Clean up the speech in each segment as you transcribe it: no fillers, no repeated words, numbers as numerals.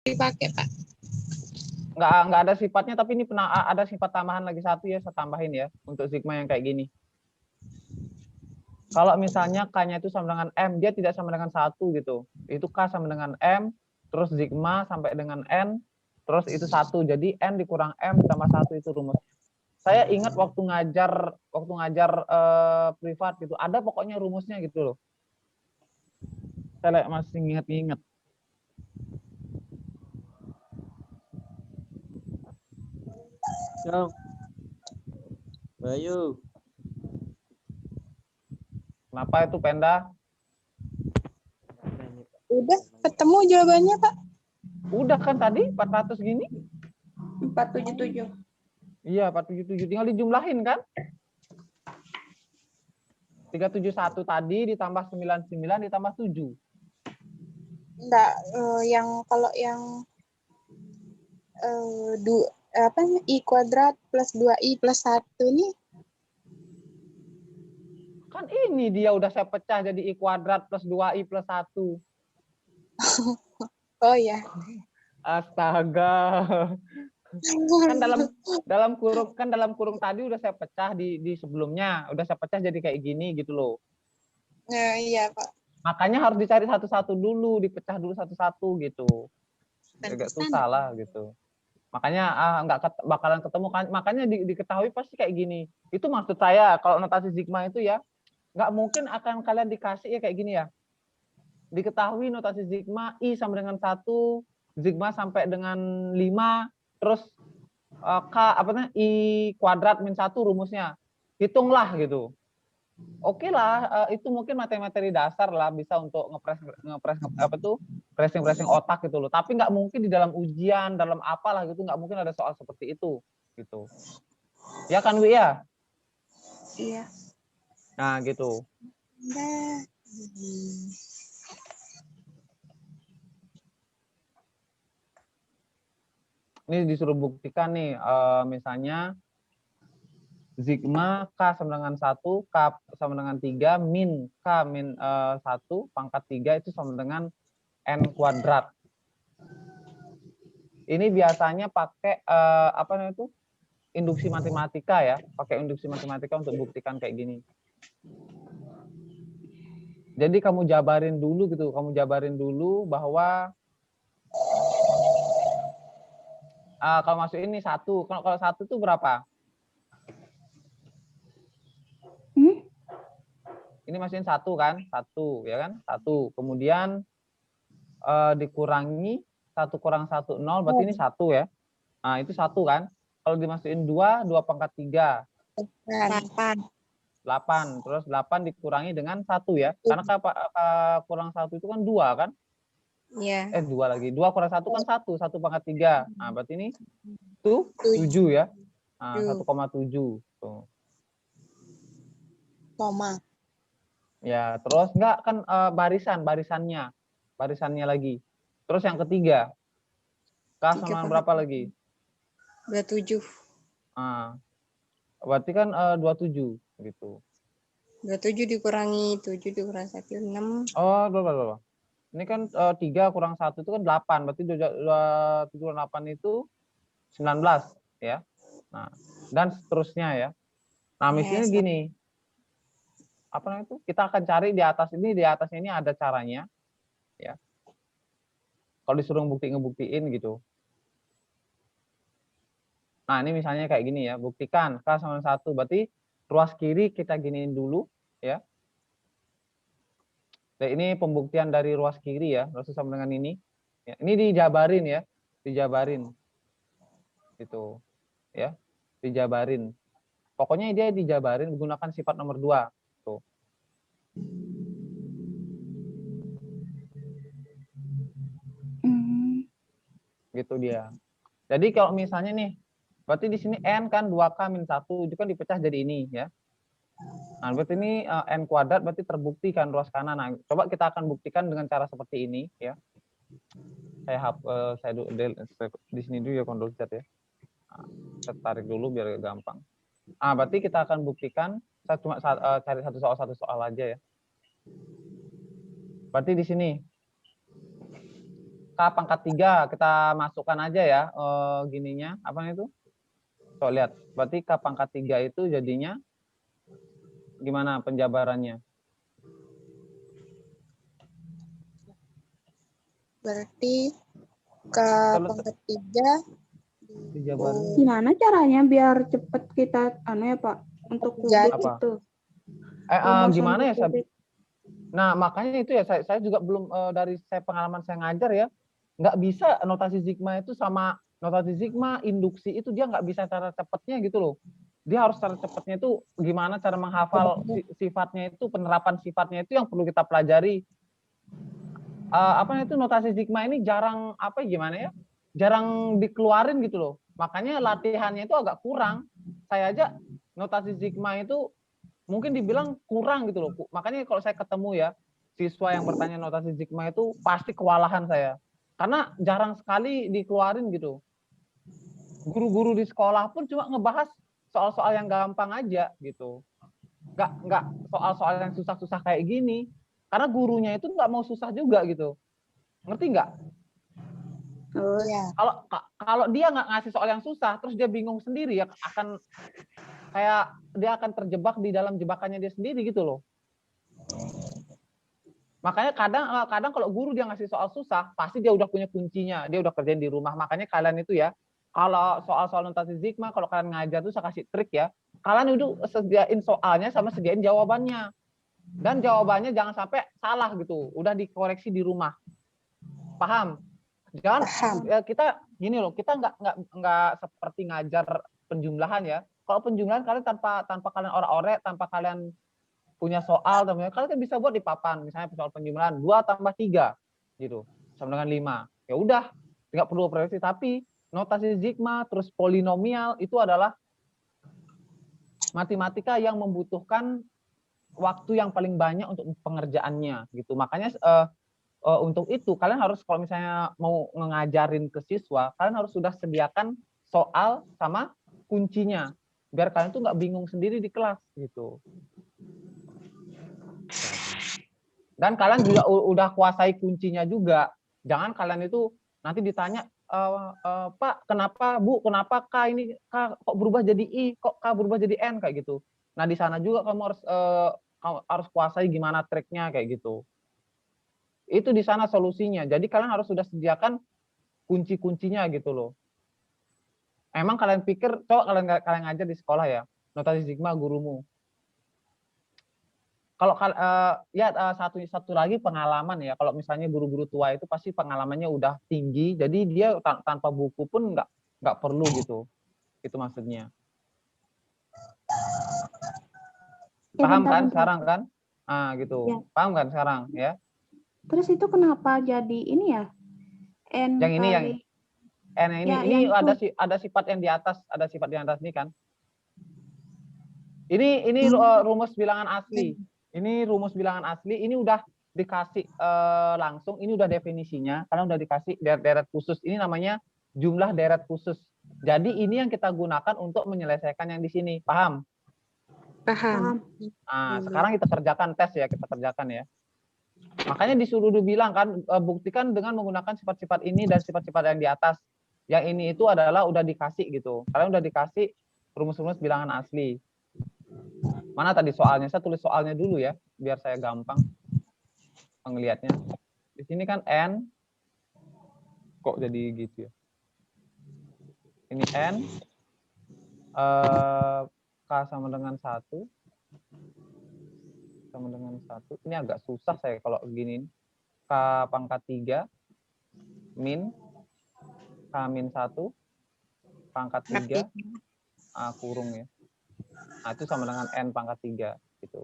dipakai, Pak. Nggak ada sifatnya, tapi ini pernah ada sifat tambahan lagi satu ya, saya tambahin ya untuk sigma yang kayak gini. Kalau misalnya K-nya itu sama dengan M, dia tidak sama dengan 1 gitu. Itu K sama dengan M, terus sigma sampai dengan N, terus itu 1. Jadi N dikurang M ditambah 1 itu rumusnya. Saya ingat waktu ngajar privat gitu, ada pokoknya rumusnya gitu loh. Saya masih ingat-ingat. Yang Bayu. Kenapa itu Penda? Udah ketemu jawabannya, Pak. Udah kan tadi 400 gini? 477. Iya, 477. Tinggal dijumlahin kan? 371 tadi ditambah 99 ditambah 7. Enggak, kalau yang I kuadrat plus 2I plus 1 nih. Kan ini dia udah saya pecah jadi I kuadrat plus 2I plus 1. Oh ya. Astaga. Kan dalam kurung tadi udah saya pecah di sebelumnya, udah saya pecah jadi kayak gini gitu loh. Iya, Pak. Makanya harus dicari satu-satu dulu, dipecah dulu satu-satu gitu. Agak susah lah gitu. Makanya nggak bakalan ketemu kan. Makanya diketahui pasti kayak gini. Itu maksud saya kalau notasi sigma itu ya nggak mungkin akan kalian dikasih ya kayak gini ya. Diketahui notasi sigma I sama dengan 1, sigma sampai dengan 5, terus K apa namanya I kuadrat min 1 rumusnya. Hitunglah gitu. Oke lah, itu mungkin materi-materi dasar lah bisa untuk ngepres apa tuh pressing otak gitu loh. Tapi nggak mungkin di dalam ujian, dalam apalah gitu nggak mungkin ada soal seperti itu gitu. Ya kan Wi ya? Iya. Nah gitu. Ini disuruh buktikan nih, misalnya sigma K sama dengan 1, K sama dengan 3, min K min 1, pangkat 3 itu sama dengan N kuadrat. Ini biasanya pakai apa namanya itu? Induksi matematika ya, pakai induksi matematika untuk buktikan kayak gini. Jadi kamu jabarin dulu gitu, bahwa kalau masuk ini 1, kalau 1 itu berapa? Ini masukin 1 kan? 1 ya kan? 1. Kemudian dikurangi 1 kurang 1 0, berarti ini 1 ya. Nah, itu 1 kan? Kalau dimasukin 2 pangkat 3. 8. Terus 8 dikurangi dengan 1 ya. Karena kurang 1 itu kan 2 kan? Iya. 2 lagi. 2 kurang 1 kan 1. 1 pangkat 3. Nah, berarti ini 7 ya. Nah, 1,7. Tuh. Koma. Ya, terus enggak kan barisannya lagi. Terus yang ketiga, K sama berapa lagi? 27. Nah, berarti kan 27 gitu. 27 dikurangi 7 dikurangi 1, 6. Oh, berapa? Ini kan 3 kurang 1 itu kan 8. Berarti 7 kurang 8 itu 19 ya. Nah, dan seterusnya ya. Nah, misalnya gini. Apa namanya itu? Kita akan cari di atasnya ini ada caranya ya. Kalau disuruh ngebuktiin gitu. Nah, ini misalnya kayak gini ya, buktikan K sama 1, berarti ruas kiri kita giniin dulu ya. Dan ini pembuktian dari ruas kiri ya, ruas sama dengan ini. Ya, ini dijabarin ya, gitu ya, dijabarin. Pokoknya dia dijabarin menggunakan sifat nomor 2. Tuh. Gitu dia. Jadi kalau misalnya nih, berarti di sini N kan 2K min 1, itu kan dipecah jadi ini ya. Nah, berarti ini N kuadrat berarti terbukti kan ruas kanan. Nah, coba kita akan buktikan dengan cara seperti ini ya. Saya di sini dulu ya Ctrl Z ya. Nah, saya tarik dulu biar gampang. Berarti kita akan buktikan, saya cuma cari satu soal aja ya. Berarti di sini K pangkat 3 kita masukkan aja ya gininya, apa itu? So, lihat, berarti K pangkat 3 itu jadinya gimana penjabarannya? Berarti K pangkat 3 dijabarin. Gimana caranya biar cepet kita ya Pak untuk Jadi. kubik itu? Gimana ya? Nah, makanya itu ya saya juga belum dari pengalaman saya ngajar ya, nggak bisa notasi sigma itu sama notasi sigma induksi itu dia nggak bisa cara cepatnya gitu loh. Dia harus cara cepatnya itu gimana cara menghafal sifatnya itu, penerapan sifatnya itu yang perlu kita pelajari. Apa itu notasi sigma ini jarang apa gimana ya? Jarang dikeluarin gitu loh. Makanya latihannya itu agak kurang. Saya aja notasi sigma itu mungkin dibilang kurang gitu loh. Makanya kalau saya ketemu ya siswa yang bertanya notasi sigma itu pasti kewalahan saya. Karena jarang sekali dikeluarin gitu. Guru-guru di sekolah pun cuma ngebahas soal-soal yang gampang aja gitu. Nggak soal-soal yang susah-susah kayak gini. Karena gurunya itu nggak mau susah juga gitu. Ngerti nggak? Ya. Kalau dia nggak ngasih soal yang susah, terus dia bingung sendiri ya akan kayak dia akan terjebak di dalam jebakannya dia sendiri gitu loh. Makanya kadang kalau guru dia ngasih soal susah, pasti dia udah punya kuncinya, dia udah kerjain di rumah. Makanya kalian itu ya, kalau soal-soal notasi sigma, kalau kalian ngajar tuh saya kasih trik ya, kalian itu sediain soalnya sama sediain jawabannya. Dan jawabannya jangan sampai salah gitu, udah dikoreksi di rumah. Paham? Jangan ya, kita gini loh, kita nggak seperti ngajar penjumlahan ya. Kalau penjumlahan kalian tanpa kalian orek-orek, tanpa kalian punya soal, kalian kan bisa buat di papan, misalnya soal penjumlahan 2 tambah 3 gitu, sama dengan 5. Ya udah, nggak perlu operasi. Tapi notasi sigma terus polinomial itu adalah matematika yang membutuhkan waktu yang paling banyak untuk pengerjaannya gitu. Makanya untuk itu kalian harus kalau misalnya mau ngajarin ke siswa, kalian harus sudah sediakan soal sama kuncinya biar kalian tuh nggak bingung sendiri di kelas gitu. Dan kalian juga udah kuasai kuncinya juga. Jangan kalian itu nanti ditanya, Pak, kenapa Bu, kenapa K ini K kok berubah jadi I, kok K berubah jadi N kayak gitu. Nah di sana juga kamu harus kuasai gimana triknya kayak gitu. Itu di sana solusinya. Jadi kalian harus sudah sediakan kunci-kuncinya gitu loh. Emang kalian pikir, coba kalian ngajar di sekolah ya, notasi sigma gurumu. Kalau satu lagi pengalaman ya, kalau misalnya guru-guru tua itu pasti pengalamannya udah tinggi, jadi dia tanpa buku pun nggak perlu gitu. Itu maksudnya. Paham kan sekarang kan? Gitu. Ya. Paham kan sekarang ya? Terus itu kenapa jadi ini ya? N yang ini kali... ini ada sifat yang di atas, ada sifat di atas ini kan. Ini rumus bilangan asli. Ini rumus bilangan asli, ini udah dikasih langsung, ini udah definisinya, karena udah dikasih deret khusus. Ini namanya jumlah deret khusus. Jadi ini yang kita gunakan untuk menyelesaikan yang di sini. Paham? Paham. Nah, sekarang kita kerjakan tes ya, kita kerjakan ya. Makanya disuruh bilang kan, buktikan dengan menggunakan sifat-sifat ini dan sifat-sifat yang di atas. Yang ini itu adalah udah dikasih gitu. Kalian udah dikasih rumus-rumus bilangan asli. Mana tadi soalnya? Saya tulis soalnya dulu ya, biar saya gampang ngelihatnya. Di sini kan N, kok jadi gitu ya? Ini N, K sama dengan 1, sama dengan 1. Ini agak susah saya kalau begini. K pangkat 3, min, K min 1, pangkat 3, kurung ya. Nah, itu sama dengan N pangkat 3 gitu.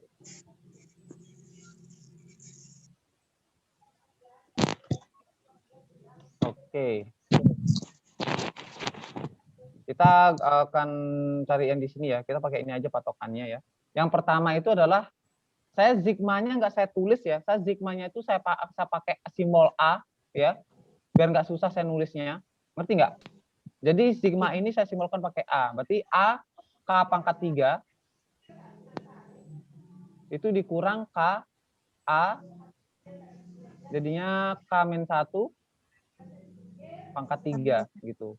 Oke. Kita akan cari yang di sini ya. Kita pakai ini aja patokannya ya. Yang pertama itu adalah saya sigmanya nggak saya tulis ya. Saya sigmanya itu saya pakai simbol A ya. Biar nggak susah saya nulisnya. Ngerti nggak? Jadi sigma ini saya simbolkan pakai A. Berarti A K pangkat 3 itu dikurang K A, jadinya K min 1 pangkat 3 gitu.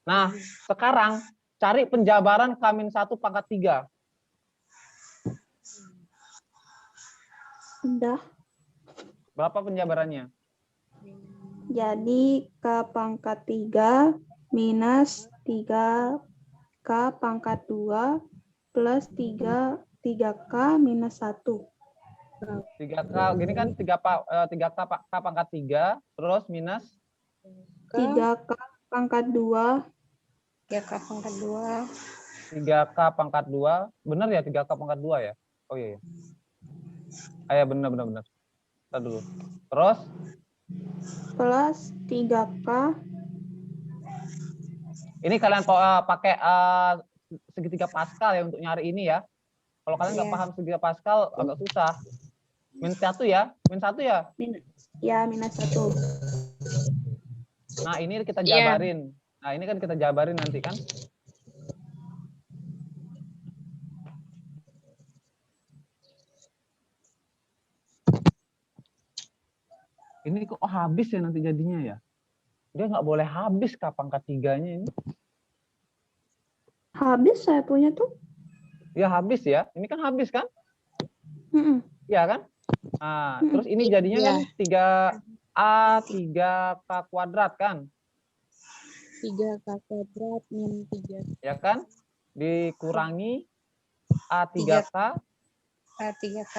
Nah, sekarang cari penjabaran K-1 pangkat 3. Udah. Berapa penjabarannya? Jadi K pangkat 3 minus 3K pangkat 2 plus 3K minus 1. 3K, gini kan 3K K pangkat 3, terus minus 3K pangkat 2. 3K pangkat 2. 3K pangkat 2. Benar ya 3K pangkat 2 ya? Oh iya. Ya benar. Kita dulu. Terus Plus 3K. ini kalian pakai segitiga Pascal ya untuk nyari ini ya. Kalau kalian nggak paham segitiga Pascal agak susah. Min 1 ya? Min 1 ya? Ya, minus 1. Nah, ini kita jabarin. Nah, ini kan kita jabarin nanti kan. Ini kok habis ya nanti jadinya ya? Dia nggak boleh habis K pangkat 3-nya ini. Habis saya punya tuh. Ya habis ya. Ini kan habis kan? Iya kan? Nah, terus ini jadinya kan 3A 3K kuadrat kan? 3K kuadrat min 3. Ya kan? Dikurangi A3K. A3K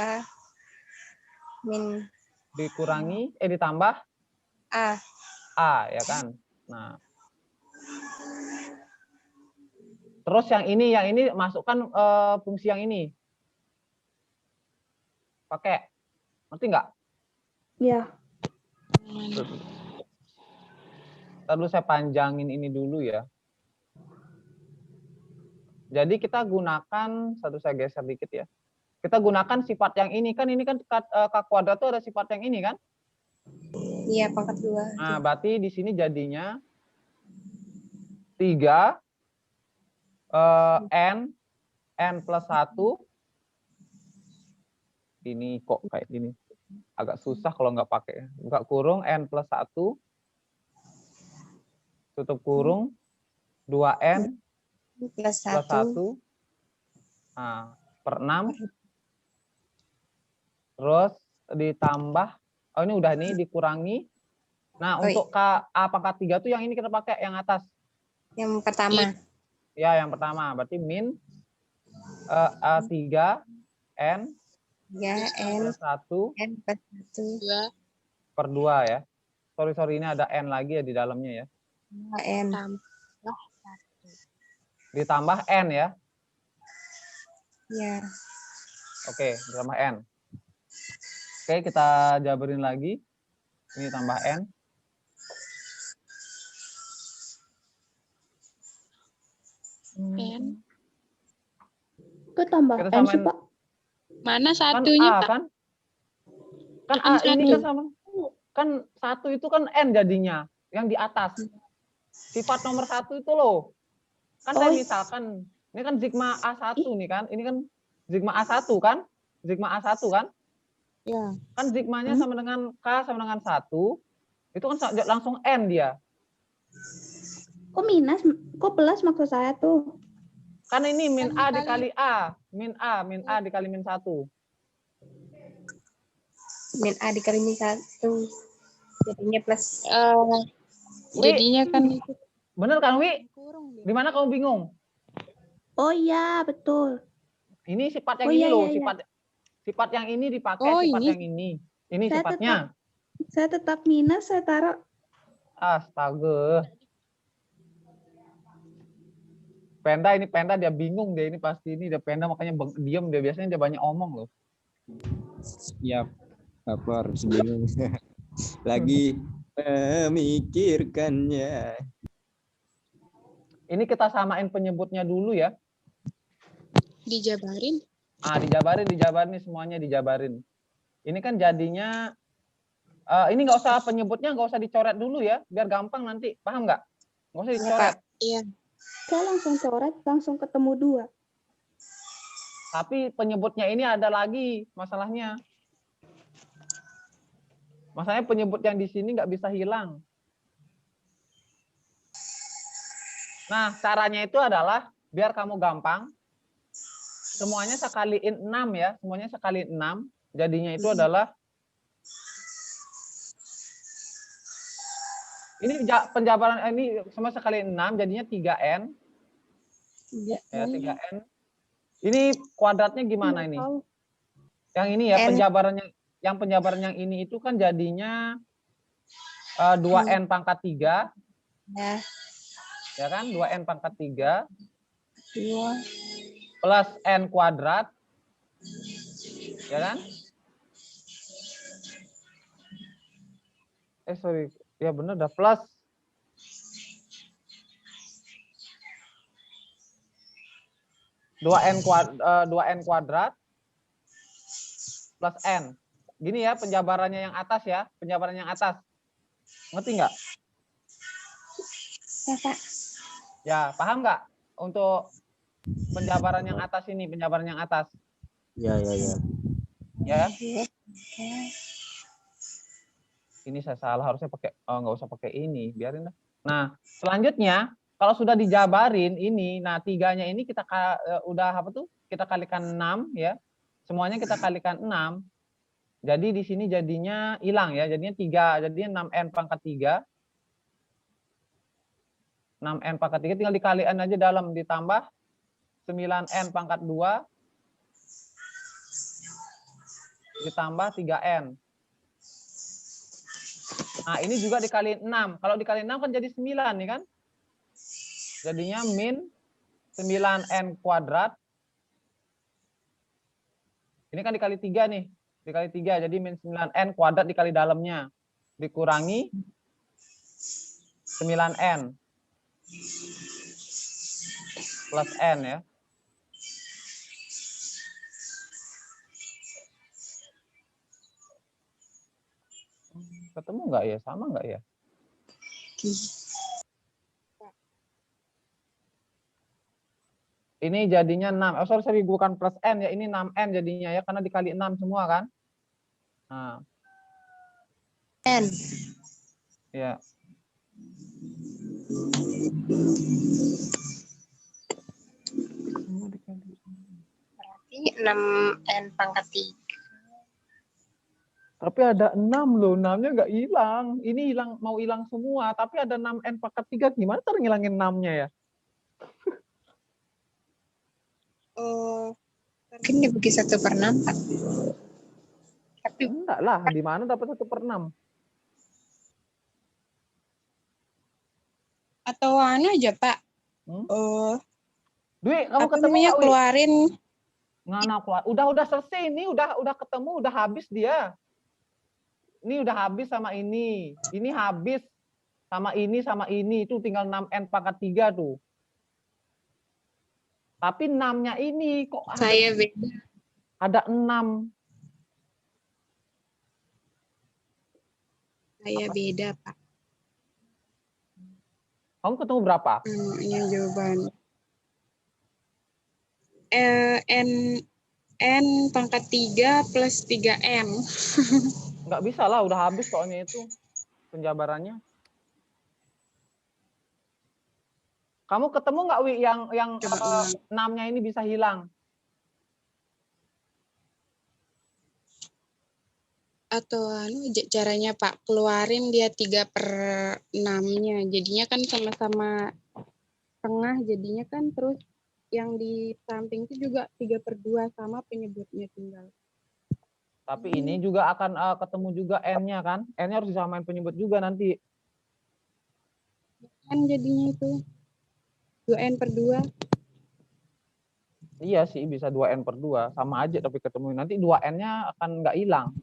min Dikurangi, ditambah A, ya kan? Nah. Terus yang ini masukkan fungsi yang ini. Pakai. Ngerti nggak? Ya. Ntar dulu saya panjangin ini dulu ya. Jadi kita gunakan, saya geser dikit ya. Kita gunakan sifat yang ini kan K kuadrat itu ada sifat yang ini kan? Iya, pangkat 2. Nah, berarti di sini jadinya 3 n plus 1. Ini kok kayak gini. Agak susah kalau nggak pakai. Buka kurung n plus 1. Tutup kurung 2n plus 1. Nah, per 6. Terus ditambah, ini udah nih dikurangi. Nah, untuk A pangkat 3 tuh yang ini kita pakai, yang atas. Yang pertama. Ya, yang pertama. Berarti min A3 N plus 1 N plus 1 per 2 ya. Sorry, ini ada N lagi ya di dalamnya ya. N. Ditambah N ya. Ya. Oke, ditambah N. Oke, kita jabarin lagi. Ini tambah N. N. Kok tambah Kita N sih, samain- Pak? Mana Kan satunya, A Pak? kan? Kan Kan A ini satu. kan sama. Kan 1 itu kan N jadinya. Yang di atas. Sifat nomor 1 itu loh. Kan saya misalkan, ini kan sigma A1 nih kan. Ini kan sigma A1 kan? Sigma A1 kan? Ya. Kan sigmanya sama dengan K sama dengan 1. Itu kan langsung N dia. Kok minus? Kok plus maksud saya tuh? Kan ini min Kan A dikali A. Min A dikali min 1. Min A dikali min 1. Jadinya plus. Jadinya kan Bener kan, Wi? Di mana kamu bingung? Oh iya, betul. Ini sifat yang Oh, ini iya, loh. iya, iya. Sifat yang ini dipakai, sifat ini. yang ini. Ini Saya sifatnya. Saya tetap minus, saya taruh. Astaga. Penda dia bingung dia ini pasti ini dia Penda makanya diem dia biasanya dia banyak omong loh. Ya, apa harus bingung. Lagi memikirkannya. Ini kita samain penyebutnya dulu ya. dijabarin. Dijabarin nih semuanya dijabarin. Ini kan jadinya ini nggak usah penyebutnya nggak usah dicoret dulu ya, biar gampang nanti, paham nggak? Nggak usah dicoret. Iya. Saya langsung coret, langsung ketemu 2. Tapi penyebutnya ini ada lagi masalahnya. Masalahnya penyebut yang di sini nggak bisa hilang. Nah, caranya itu adalah biar kamu gampang, semuanya sekaliin 6 ya, semuanya sekaliin 6. Jadinya itu adalah ini penjabaran ini semua sekaliin 6 jadinya 3N. Ya, 3N. Ini kuadratnya gimana ini? Yang ini ya penjabaran yang ini itu kan jadinya 2N pangkat 3. Ya kan? 2N pangkat 3 plus N kuadrat. Ya kan? Sorry. Ya benar dah plus 2N kuadrat plus N. Gini ya penjabarannya yang atas ya. Penjabaran yang atas. Ngerti nggak? Ya, Pak. Ya, paham nggak? Untuk penjabaran yang atas ini, penjabaran yang atas. Ya. Ya. Ini saya salah, harusnya pakai, nggak usah pakai ini, biarin dah. Nah, selanjutnya, kalau sudah dijabarin ini, nah 3-nya ini kita udah apa tuh? Kita kalikan 6 ya. Semuanya kita kalikan 6. Jadi di sini jadinya hilang ya, jadinya 3, jadinya 6N pangkat 3. 6N pangkat 3 tinggal dikalikan aja dalam, ditambah 9N pangkat 2 ditambah 3N. Nah, ini juga dikaliin 6. Kalau dikaliin 6 kan jadi 9 nih kan? Jadinya min 9N kuadrat. Ini kan dikali 3 nih. Dikali 3 jadi min 9N kuadrat dikali dalamnya. Dikurangi 9N plus N ya. Ketemu nggak ya? Sama nggak ya? Ini jadinya 6. Oh, sorry, bukan plus N ya. Ini 6N jadinya ya. Karena dikali 6 semua kan. Nah. N. Ya. Berarti 6N pangkat 3. Tapi ada 6 loh, 6-nya nggak hilang. Ini hilang, mau hilang semua. Tapi ada 6N pangkat 3, gimana cara ngilangin 6-nya ya? Oh, mungkin dibagi 1/6, Pak. Tapi Enggak lah, di mana dapat 1/6? Atau anu aja, Pak. Dwi, kamu Apa ketemu namanya, nggak, Wi? keluarin. Ngana keluar. Udah selesai ini, udah ketemu, udah habis dia. Ini udah habis sama ini. Ini habis sama ini. Itu tinggal 6N pangkat 3 tuh. Tapi 6-nya ini kok saya beda. ada 6. Saya beda, Pak. Kamu ketemu berapa? Ini jawaban. N pangkat 3 plus 3N. Nggak bisa lah, udah habis soalnya itu penjabarannya. Kamu ketemu nggak, Wi, yang 6-nya ini bisa hilang? Atau anu caranya, Pak, keluarin dia 3/6-nya. Jadinya kan sama-sama tengah, jadinya kan terus yang di samping itu juga 3/2 sama penyebutnya tinggal. Tapi ini juga akan ketemu juga N-nya kan? N-nya harus disamain penyebut juga nanti. Kan jadinya itu 2N/2. Iya sih, bisa 2N/2. Sama aja tapi ketemu. Nanti 2N-nya akan nggak hilang.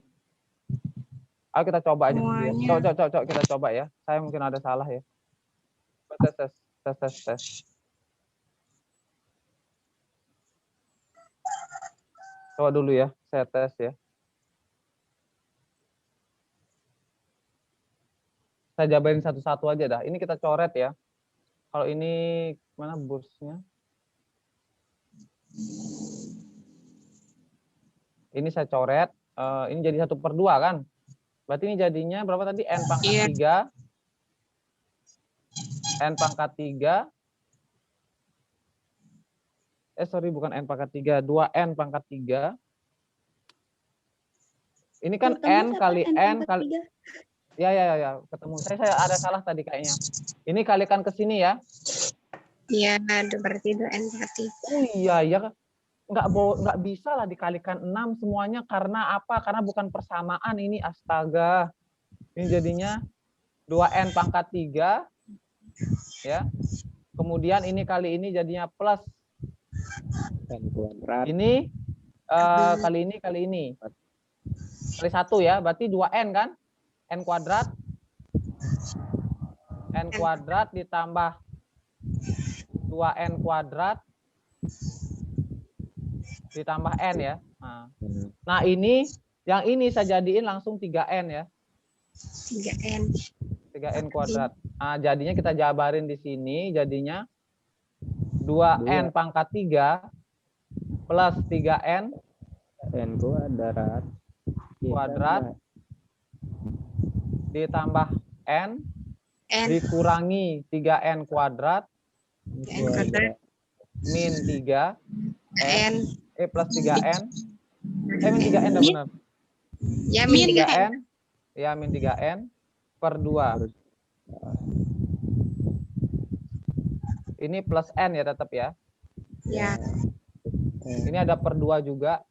Ayo kita coba aja dulu ya. Coba kita coba ya. Saya mungkin ada salah ya. Tes. Coba dulu ya, saya tes ya. Saya jabarin satu-satu aja dah. Ini kita coret ya. Kalau ini mana busnya? Ini saya coret. Ini jadi 1/2 kan? Berarti ini jadinya berapa tadi? N pangkat 3. N pangkat 3 sorry bukan N pangkat 3, 2N pangkat 3. Ini kan Ketemu N siapa? kali N pangkat kali, 3. ya, ketemu. Saya ada salah tadi kayaknya. Ini kalikan ke sini ya. Iya, berarti 2N pangkat 3. Oh iya, ya. Nggak bisa lah dikalikan 6 semuanya. Karena apa? Karena bukan persamaan ini, astaga. Ini jadinya 2N pangkat 3. Ya. Kemudian ini kali ini jadinya plus. N kuadrat. Ini kali ini. Kali 1 ya, berarti 2N kan? N kuadrat. N kuadrat ditambah 2N kuadrat ditambah N ya. Nah ini, yang ini saya jadiin langsung 3N ya. 3N. 3N kuadrat. Nah, jadinya kita jabarin di sini, jadinya 2N pangkat 3 plus 3N N kuadrat. kuadrat ditambah N N. dikurangi 3N kuadrat N kuadrat. min 3 N. plus 3N. Min 3N dah benar. Ya, min 3N. Ya, min 3N per 2. Ini plus N ya tetap ya. Ya, Ini ada per 2 juga.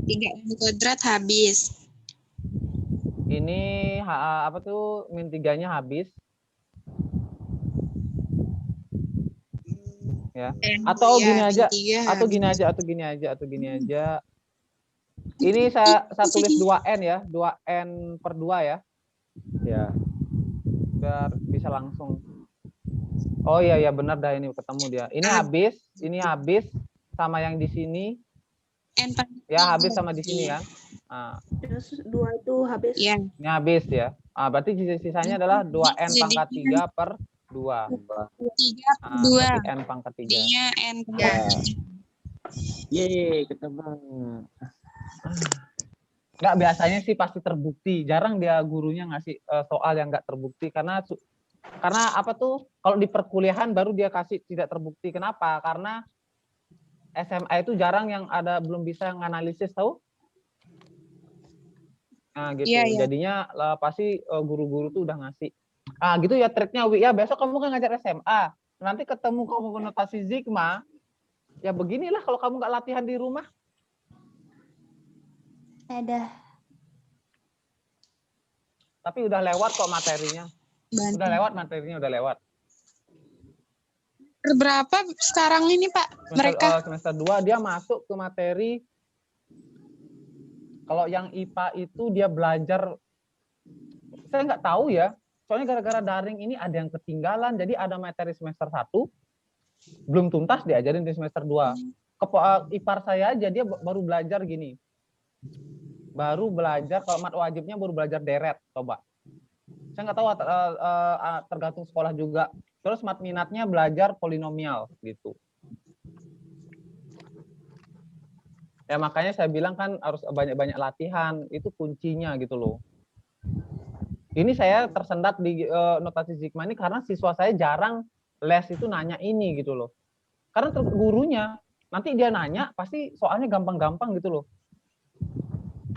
3N kuadrat habis. Ini apa tuh, min 3-nya habis. Ya. N, Atau ya, gini aja, min 3 atau habis. gini aja. Ini saya tulis 2N ya, 2N per 2 ya. Ya. Biar bisa langsung. Oh iya ya benar dah, ini ketemu dia. Ini habis sama yang di sini. N pangkat Ya 3. habis sama di sini ya. Nah, Terus 2 itu habis. Ya, ini habis ya. Berarti sisanya adalah 2N pangkat 3 per 2. 3 per 2. Berarti N pangkat 3. Jadinya N Ya. pangkat 3. Yeay, ketemu. Nggak, biasanya sih pasti terbukti. Jarang dia gurunya ngasih soal yang nggak terbukti. Karena apa tuh, kalau di perkuliahan baru dia kasih tidak terbukti. Kenapa? Karena SMA itu jarang yang ada belum bisa nganalisis, tahu? Nah gitu. Iya, iya. Jadinya pasti guru-guru tuh udah ngasih. Gitu ya triknya, Wi. Ya besok kamu kan ngajar SMA. Nanti ketemu kamu notasi Sigma. Ya beginilah kalau kamu nggak latihan di rumah. Ada. Tapi udah lewat kok materinya. Bantu. Udah lewat materinya, udah lewat. Berapa sekarang ini, Pak? Mereka Semester 2 dia masuk ke materi. Kalau yang IPA itu dia belajar, saya nggak tahu ya. Soalnya gara-gara daring ini ada yang ketinggalan. Jadi ada materi semester 1, belum tuntas diajarin di semester 2. Ipar saya aja dia baru belajar gini. Baru belajar, kalau mat wajibnya baru belajar deret, coba. Saya nggak tahu, tergantung sekolah juga. Terus mat minatnya belajar polinomial gitu. Ya makanya saya bilang kan harus banyak-banyak latihan, itu kuncinya gitu loh. Ini saya tersendat di notasi Sigma ini karena siswa saya jarang les itu nanya ini gitu loh. Karena gurunya nanti dia nanya pasti soalnya gampang-gampang gitu loh.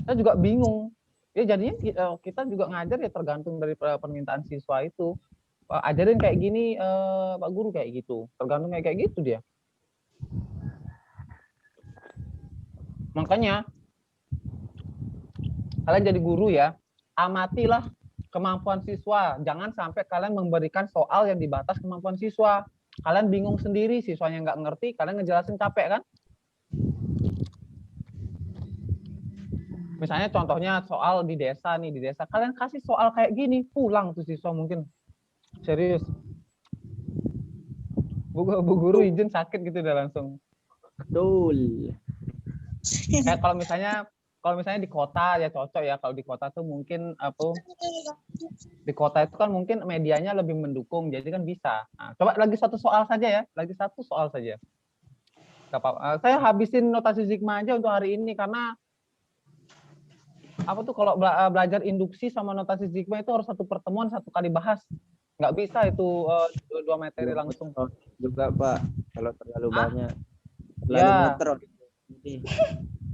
Saya juga bingung. Ya jadinya kita juga ngajar ya tergantung dari permintaan siswa itu. Ajarin kayak gini Pak Guru kayak gitu. Tergantung kayak gitu dia. Makanya kalian jadi guru ya, amatilah kemampuan siswa. Jangan sampai kalian memberikan soal yang dibatas kemampuan siswa. Kalian bingung sendiri, siswanya nggak ngerti, kalian ngejelasin capek kan? Misalnya contohnya soal di desa nih, di desa kalian kasih soal kayak gini, pulang tuh siswa mungkin. Serius. Bu Guru izin sakit gitu udah langsung. Betul. Kalau misalnya di kota ya cocok ya. Kalau di kota tuh mungkin di kota itu kan mungkin medianya lebih mendukung, jadi kan bisa. Nah, coba lagi satu soal saja ya, lagi satu soal saja. Gak apa-apa. Saya habisin notasi Sigma aja untuk hari ini karena apa tuh kalau belajar induksi sama notasi Sigma itu harus satu pertemuan, satu kali bahas. Nggak bisa itu dua materi langsung. Juga Pak, kalau terlalu banyak. Lalu Ya. metro.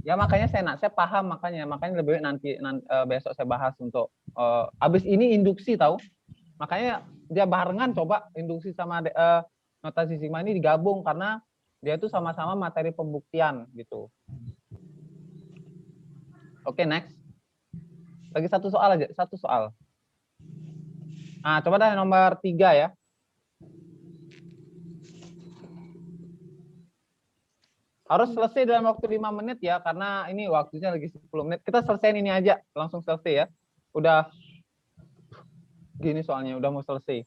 Ya makanya saya paham makanya lebih baik nanti besok saya bahas untuk abis ini induksi tahu. Makanya dia barengan coba induksi sama notasi sigma ini digabung karena dia itu sama-sama materi pembuktian gitu. Oke, next. Lagi satu soal aja, satu soal. Nah, coba dah nomor 3 ya. Harus selesai dalam waktu 5 menit ya, karena ini waktunya lagi 10 menit. Kita selesaiin ini aja, langsung selesai ya. Udah gini soalnya, udah mau selesai.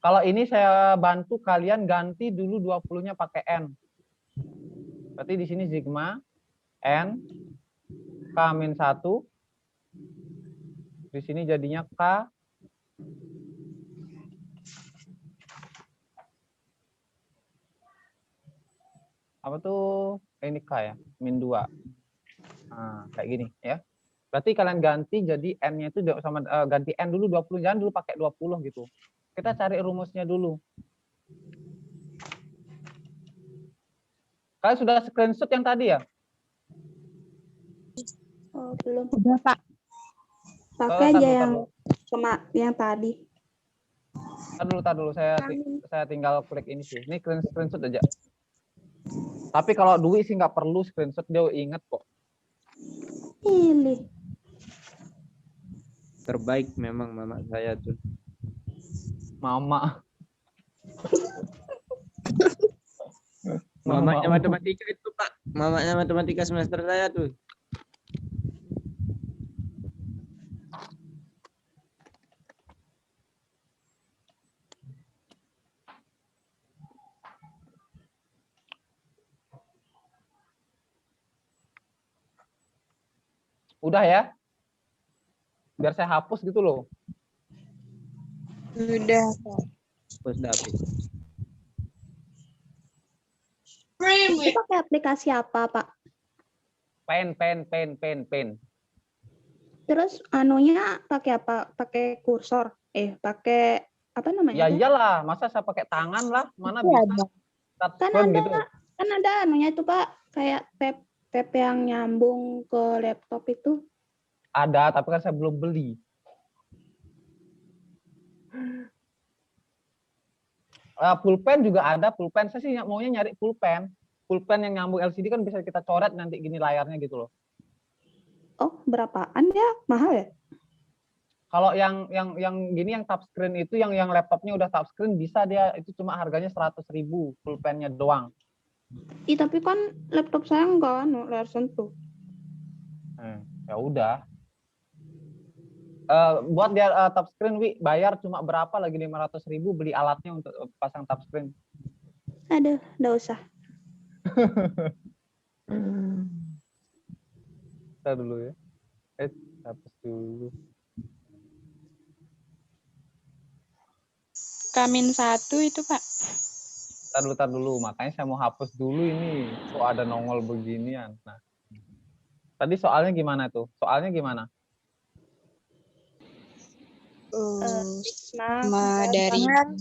Kalau ini saya bantu kalian ganti dulu 20-nya pakai N. Berarti di sini sigma N K-1. Di sini jadinya K apa tuh? Ini K ya, -2. Nah, kayak gini ya. Berarti kalian ganti jadi N-nya itu sama ganti N dulu 20, jangan dulu pakai 20 gitu. Kita cari rumusnya dulu. Kalian sudah screenshot yang tadi ya? Oh, belum. Udah, Pak. Pakai aja yang sama yang tadi. Tar dulu saya tinggal klik ini sih. Ini screenshot aja. Tapi kalau Dwi sih nggak perlu screenshot, dia inget kok. Ini. Terbaik memang mama saya tuh. Mama. Mamanya matematika itu Pak. Mamanya matematika semester saya tuh. Udah ya? Biar saya hapus gitu loh. Udah. Bos David. Itu pakai aplikasi apa, Pak? Pen. Terus anunya pakai apa? Pakai kursor. Pakai apa namanya? Ya iyalah, masa saya pakai tangan lah, mana Iya, bisa Kan touchscreen ada, gitu. kan ada anunya itu, Pak. Kayak tab yang nyambung ke laptop itu. Ada, tapi kan saya belum beli. Pulpen juga ada, pulpen. Saya sih maunya nyari pulpen. Pulpen yang nyambung LCD kan bisa kita coret nanti gini layarnya gitu loh. Oh, berapaan ya? Mahal ya? Kalau yang gini yang touchscreen itu yang laptopnya udah touchscreen bisa dia itu cuma harganya 100.000 pulpennya doang. Tapi kan laptop saya enggak layar sentuh. Ya udah. Buat dia touchscreen, Wi, bayar cuma berapa lagi 500.000 beli alatnya untuk pasang touchscreen. Aduh, enggak usah. Kita dulu ya. Hapus dulu. K-1 itu Pak. Tar dulu. Makanya saya mau hapus dulu ini. Kok ada nongol beginian. Nah. Tadi soalnya gimana tuh? Soalnya gimana? Sigma dari 1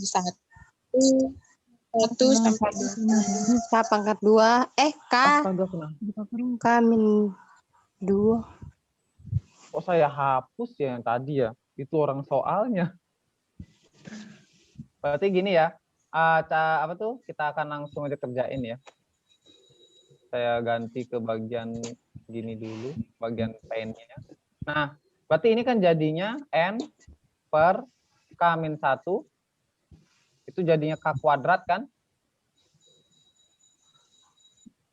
sampai 2. K pangkat 2. K. Astaga, kenapa? K-2. Kok saya hapus ya yang tadi ya? Itu orang soalnya. Berarti gini ya. Apa tuh? Kita akan langsung aja kerjain ya. Saya ganti ke bagian gini dulu, bagian pen-nya. Nah, berarti ini kan jadinya N per K-1. Itu jadinya K kuadrat kan?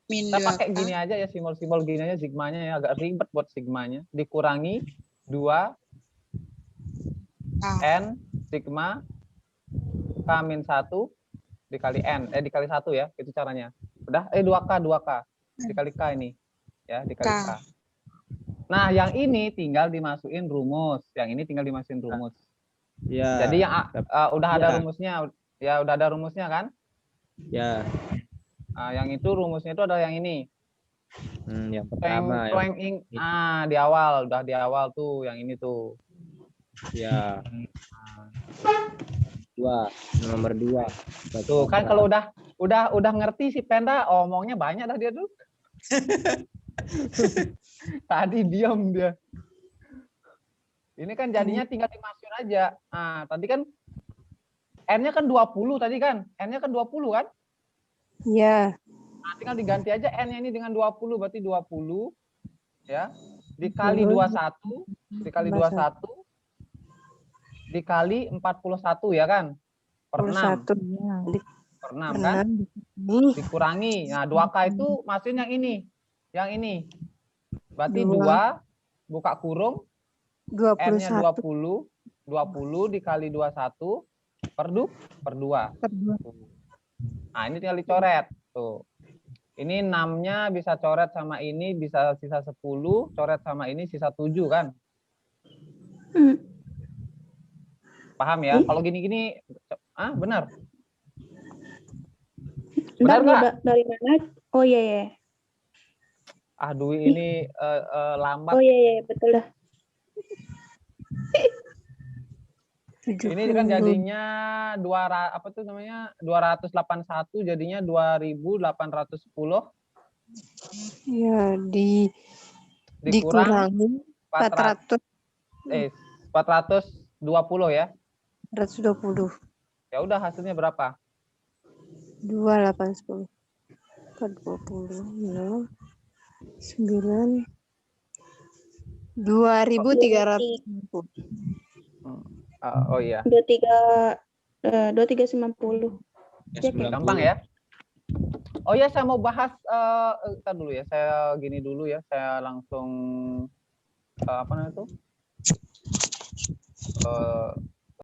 Kita pakai gini aja ya, simbol-simbol gini aja sigmanya ya, agak ribet buat sigmanya. Dikurangi 2 N sigma K-1 dikali N, dikali 1 ya, itu caranya. Udah, 2K dikali K ini. Ya, dikali K. Nah, yang ini tinggal dimasukin rumus. Yang ini tinggal dimasukin rumus. Ya. Jadi yang udah ada Ya. rumusnya. Ya, udah ada rumusnya kan? Ya. Nah, yang itu rumusnya itu adalah yang ini. Yang pertama Di awal, udah di awal tuh yang ini tuh. ya. Nomor 2. Tuh kan kalau udah ngerti si Penda omongnya banyak dah dia tuh. Tadi diam dia. Ini kan jadinya tinggal dimasukin aja. Nah, tadi kan N-nya kan 20 tadi kan? N-nya kan 20 kan? Iya. Nah, tinggal diganti aja N-nya ini dengan 20, berarti 20 ya. Dikali 21, dikali 21 dikali 41 ya kan? Per 6. Per 6 kan? Dikurangi. Nah, 2K itu masukin yang ini. Yang ini. Berarti 2 buka kurung N-nya 20 dikali 21 per 2. Nah, ini tinggal dicoret. Tuh. Ini 6-nya bisa coret sama ini, bisa sisa 10, coret sama ini sisa 7 kan? Paham ya? Kalau gini-gini, benar? Benar nggak? Dari mana? Oh iya ya. Aduh, ini lambat. Oh iya betul dah. Ini kan jadinya 281 jadinya 2810. Ya, Dikurang 400. 420 ya. 420. Ya udah hasilnya berapa? 2, 8, 10. 420. 9. 2.300. Oh iya. 2390. Gampang ya. Oh ya, saya mau bahas ntar dulu ya. Saya gini dulu ya. Saya langsung apa namanya itu?